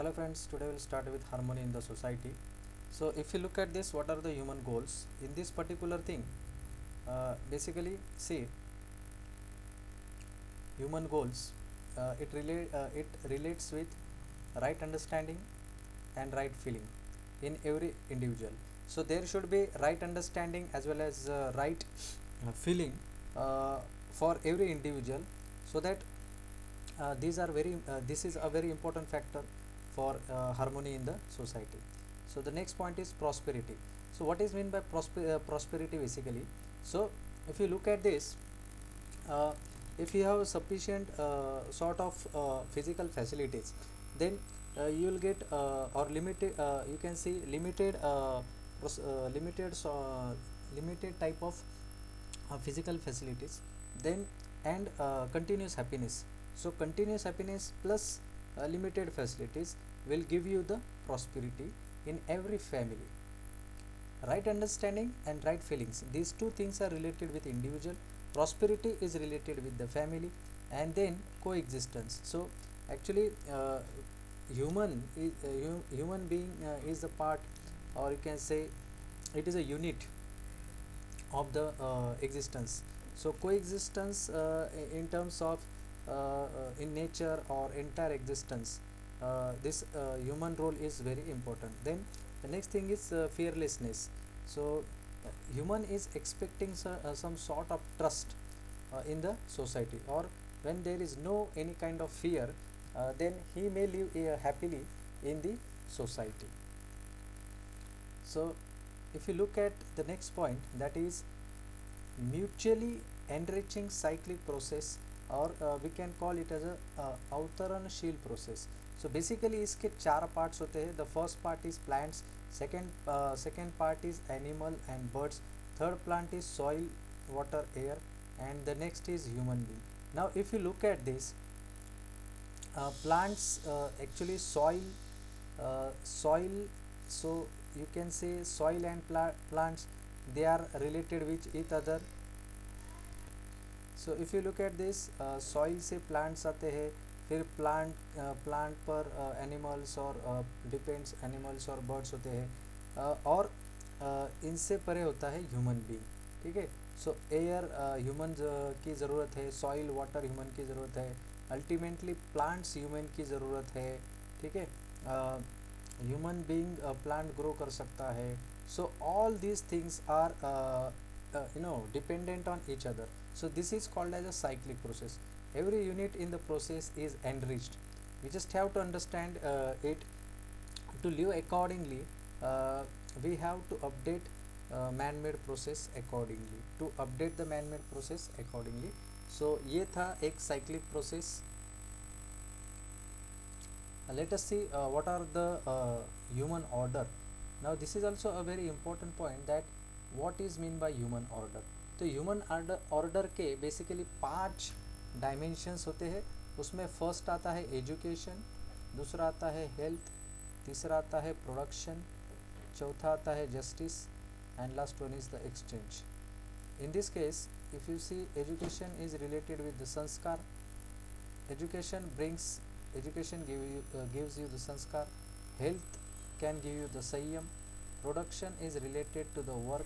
Hello friends, today we'll start with harmony in the society. So if you look at this, what are the human goals in this particular thing? Basically, see, human goals. It relates with right understanding and right feeling in every individual. So there should be right understanding as well as right feeling uh, for every individual, so that this is a very important factor for harmony in the society. So the next point is prosperity. So what is meant by prosperity basically? So if you look at this, uh, if you have sufficient sort of physical facilities, then you will get or limited, you can see limited pros- limited so, limited type of physical facilities, then and continuous happiness. So continuous happiness plus limited facilities will give you the prosperity in every family. Right understanding and right feelings, these two things are related with individual. Prosperity is related with the family, and then coexistence. So actually, human being is the part, or you can say it is a unit of the existence. So coexistence in terms of in nature or entire existence, this human role is very important. Then the next thing is fearlessness. So human is expecting some sort of trust in the society, or when there is no any kind of fear, then he may live happily in the society. So if you look at the next point, that is mutually enriching cyclic process, और we can call it as a अवतरणशील process. So basically इसके चार parts होते हैं. The first part is plants, second part is animal and birds, third plant is soil, water, air, and the next is human being. Now if you look at this, plants, actually soil, so you can say soil and plants, they are related with each other. So if you look at this, soil से plants आते हैं, फिर plant पर animals और depends animals और birds होते हैं, और इनसे परे होता है ह्यूमन बीइंग. ठीक है. सो एयर ह्यूमन की ज़रूरत है, सॉइल वाटर ह्यूमन की ज़रूरत है, अल्टीमेटली प्लांट्स ह्यूमन की ज़रूरत है. ठीक है. ह्यूमन बीइंग प्लांट ग्रो कर सकता है. So all these things are dependent on each other. So this is called as a cyclic process. Every unit in the process is enriched. We just have to understand it. To live accordingly, we have to update man-made process accordingly. To update the man-made process accordingly. So ये था एक cyclic process. Let us see what are the human order. Now this is also a very important point, that what is mean by human order. तो human order के basically 5 dimensions होते हैं. उसमें first आता है एजुकेशन, दूसरा आता है हेल्थ, तीसरा आता है प्रोडक्शन, चौथा आता है justice, and last one is the exchange. In this case, if you see, education is related with the sanskar. Education gives you the sanskar. Health can give you the sayyam. Production is related to the work.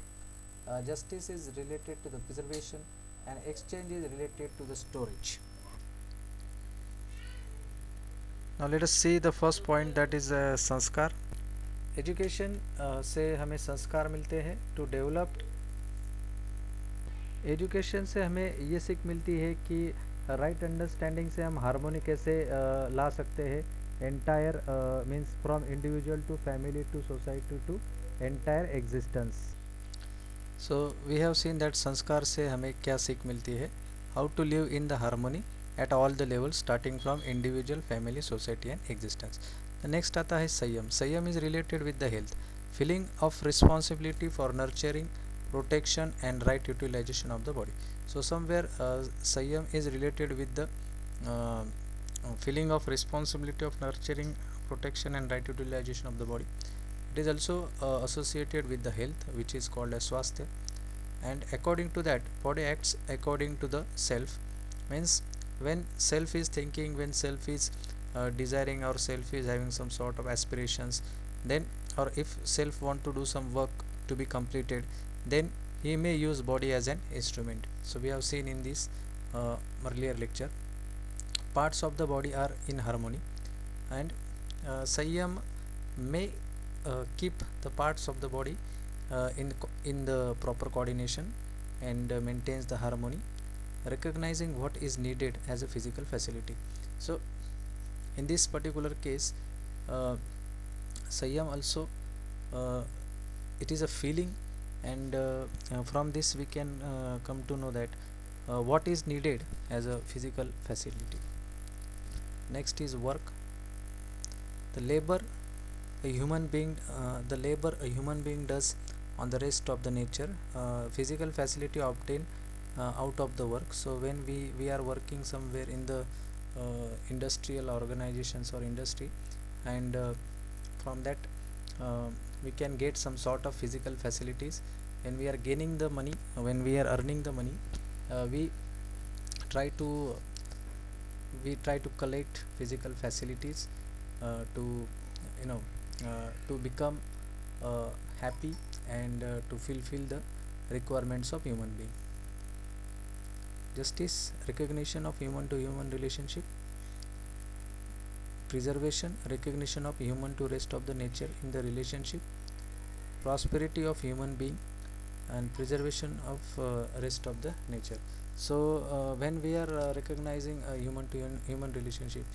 Justice is related to the preservation, and exchange is related to the storage. Now let us see the first point, that is sanskar. Education से हमें संस्कार मिलते हैं. To developed, education से हमें ये सीख मिलती है कि राइट अंडरस्टैंडिंग से हम हारमोनी कैसे ला सकते हैं. Entire means from individual to family to society to entire existence. So we have seen that संस्कार से हमें क्या सीख मिलती है. How to live in the harmony at all the level, starting from individual, family, society and existence. The next आता है संयम. Sanyam is related with the health, feeling of responsibility for nurturing, protection and right utilization of the body. So somewhere Sayyam is related with the feeling of responsibility of nurturing, protection and right utilization of the body. It is also associated with the health, which is called as swasthya, and according to that, body acts according to the self. Means when self is thinking, when self is desiring or self is having some sort of aspirations, then or if self want to do some work to be completed, then he may use body as an instrument. So we have seen in this earlier lecture, parts of the body are in harmony, and Sanyam may keep the parts of the body in the proper coordination and maintains the harmony, recognizing what is needed as a physical facility. So in this particular case, uh, Sanyam also, uh, it is a feeling, and from this we can come to know that what is needed as a physical facility. Next is work. The labor the labor a human being does on the rest of the nature, physical facility obtained out of the work. So when we are working somewhere in the industrial organizations or industry, and from that uh, we can get some sort of physical facilities. When we are gaining the money, when we are earning the money, we try to collect physical facilities to to become happy, and to fulfill the requirements of human being. Justice, recognition of human to human relationship. Preservation, recognition of human to rest of the nature in the relationship. Prosperity of human being, and preservation of rest of the nature. So when we are recognizing a human to human relationship,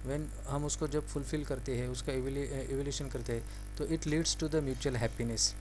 when हम उसको जब fulfil करते हैं, उसका evolution करते हैं, तो it leads to the mutual happiness.